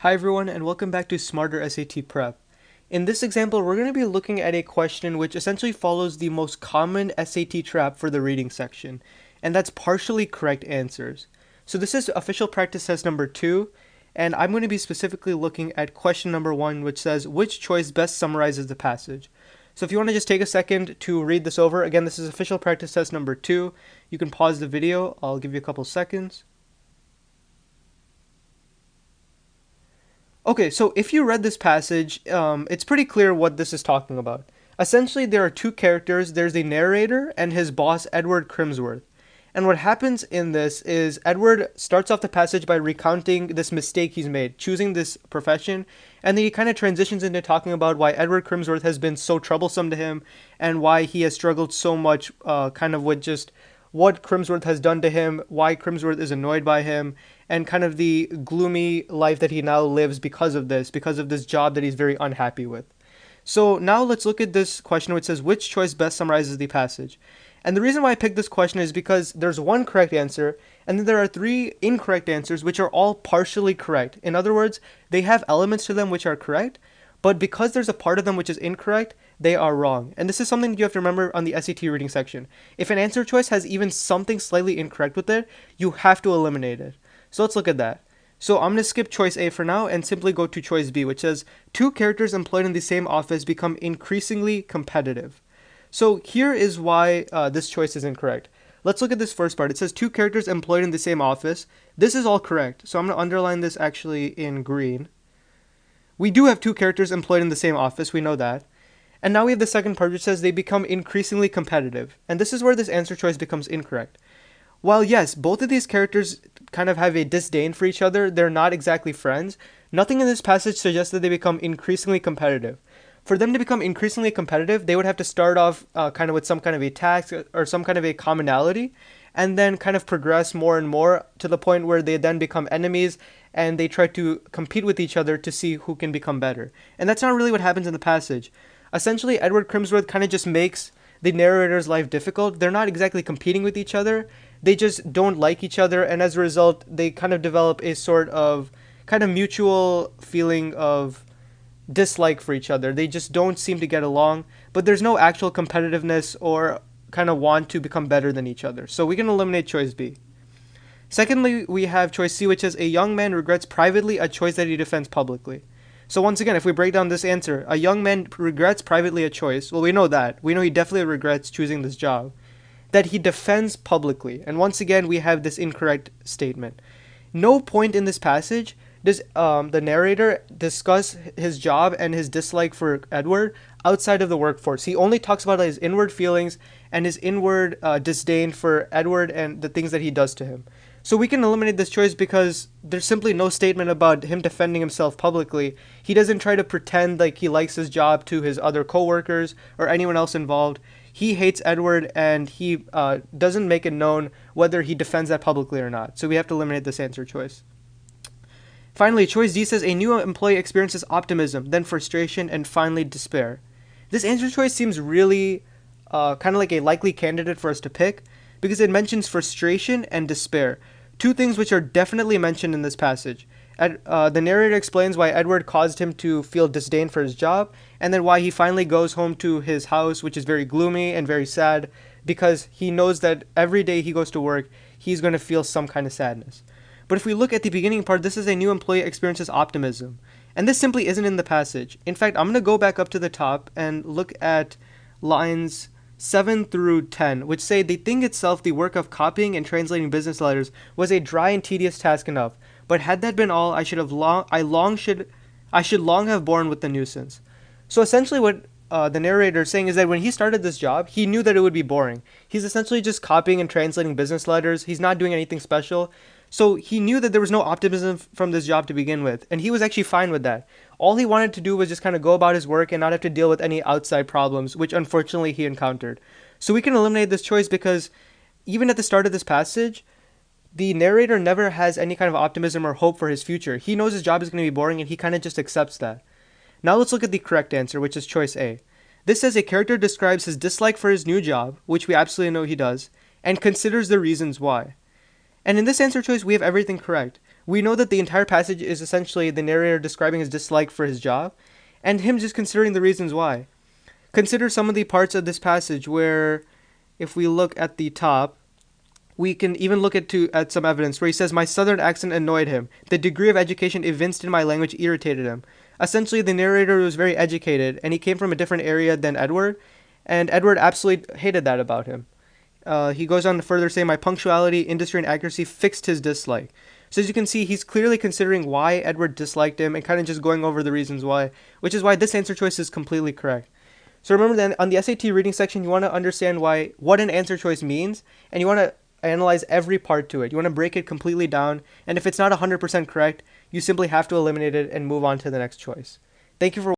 Hi everyone, and welcome back to Smarter SAT Prep. In this example, we're going to be looking at a question which essentially follows the most common SAT trap for the reading section, and that's partially correct answers. So this is official practice test number 2, and I'm going to be specifically looking at question number 1, which says, which choice best summarizes the passage? So if you want to just take a second to read this over, again, this is official practice test number 2. You can pause the video. I'll give you a couple seconds. Okay, so if you read this passage, it's pretty clear what this is talking about. Essentially, there are two characters. There's the narrator and his boss, Edward Crimsworth. And what happens in this is Edward starts off the passage by recounting this mistake he's made, choosing this profession, and then he kind of transitions into talking about why Edward Crimsworth has been so troublesome to him and why he has struggled so much kind of with just what Crimsworth has done to him, why Crimsworth is annoyed by him, and kind of the gloomy life that he now lives because of this job that he's very unhappy with. So now let's look at this question which says, which choice best summarizes the passage? And the reason why I picked this question is because there's one correct answer, and then there are three incorrect answers which are all partially correct. In other words, they have elements to them which are correct, but because there's a part of them which is incorrect, they are wrong. And this is something you have to remember on the SAT reading section. If an answer choice has even something slightly incorrect with it, you have to eliminate it. So let's look at that. So I'm going to skip choice A for now and simply go to choice B, which says, two characters employed in the same office become increasingly competitive. So here is why this choice is incorrect. Let's look at this first part. It says two characters employed in the same office. This is all correct. So I'm going to underline this actually in green. We do have two characters employed in the same office. We know that. And now we have the second part which says they become increasingly competitive. And this is where this answer choice becomes incorrect. While yes, both of these characters kind of have a disdain for each other, they're not exactly friends, nothing in this passage suggests that they become increasingly competitive. For them to become increasingly competitive, they would have to start off kind of with some kind of a task or some kind of a commonality, and then kind of progress more and more to the point where they then become enemies and they try to compete with each other to see who can become better. And that's not really what happens in the passage. Essentially, Edward Crimsworth kind of just makes the narrator's life difficult. They're not exactly competing with each other. They just don't like each other, and as a result, they kind of develop a sort of kind of mutual feeling of dislike for each other. They just don't seem to get along, but there's no actual competitiveness or kind of want to become better than each other. So we can eliminate choice B. Secondly, we have choice C, which is a young man regrets privately a choice that he defends publicly. So once again, if we break down this answer, a young man regrets privately a choice. Well, we know that. We know he definitely regrets choosing this job that he defends publicly. And once again, we have this incorrect statement. No point in this passage does the narrator discuss his job and his dislike for Edward outside of the workforce. He only talks about his inward feelings and his inward disdain for Edward and the things that he does to him. So we can eliminate this choice because there's simply no statement about him defending himself publicly. He doesn't try to pretend like he likes his job to his other coworkers or anyone else involved. He hates Edward and he doesn't make it known whether he defends that publicly or not. So we have to eliminate this answer choice. Finally, choice D says a new employee experiences optimism, then frustration, and finally despair. This answer choice seems really kind of like a likely candidate for us to pick because it mentions frustration and despair, two things which are definitely mentioned in this passage. The narrator explains why Edward caused him to feel disdain for his job, and then why he finally goes home to his house, which is very gloomy and very sad, because he knows that every day he goes to work, he's going to feel some kind of sadness. But if we look at the beginning part, this is a new employee experiences optimism. And this simply isn't in the passage. In fact, I'm going to go back up to the top and look at lines 7 through 10, which say the thing itself, the work of copying and translating business letters, was a dry and tedious task enough. But had that been all, I should long have borne with the nuisance. So essentially what the narrator is saying is that when he started this job, he knew that it would be boring. He's essentially just copying and translating business letters. He's not doing anything special. So he knew that there was no optimism from this job to begin with, and he was actually fine with that. All he wanted to do was just kind of go about his work and not have to deal with any outside problems, which unfortunately he encountered. So we can eliminate this choice because even at the start of this passage, the narrator never has any kind of optimism or hope for his future. He knows his job is going to be boring, and he kind of just accepts that. Now let's look at the correct answer, which is choice A. This says a character describes his dislike for his new job, which we absolutely know he does, and considers the reasons why. And in this answer choice, we have everything correct. We know that the entire passage is essentially the narrator describing his dislike for his job and him just considering the reasons why. Consider some of the parts of this passage where, if we look at the top, we can even look at some evidence where he says, "My southern accent annoyed him. The degree of education evinced in my language irritated him." Essentially, the narrator was very educated, and he came from a different area than Edward, and Edward absolutely hated that about him. He goes on to further say, "My punctuality, industry, and accuracy fixed his dislike." So as you can see, he's clearly considering why Edward disliked him and kind of just going over the reasons why, which is why this answer choice is completely correct. So remember then, on the SAT reading section, you want to understand what an answer choice means, and you want to analyze every part to it. You want to break it completely down, and if it's not 100% correct, you simply have to eliminate it and move on to the next choice. Thank you for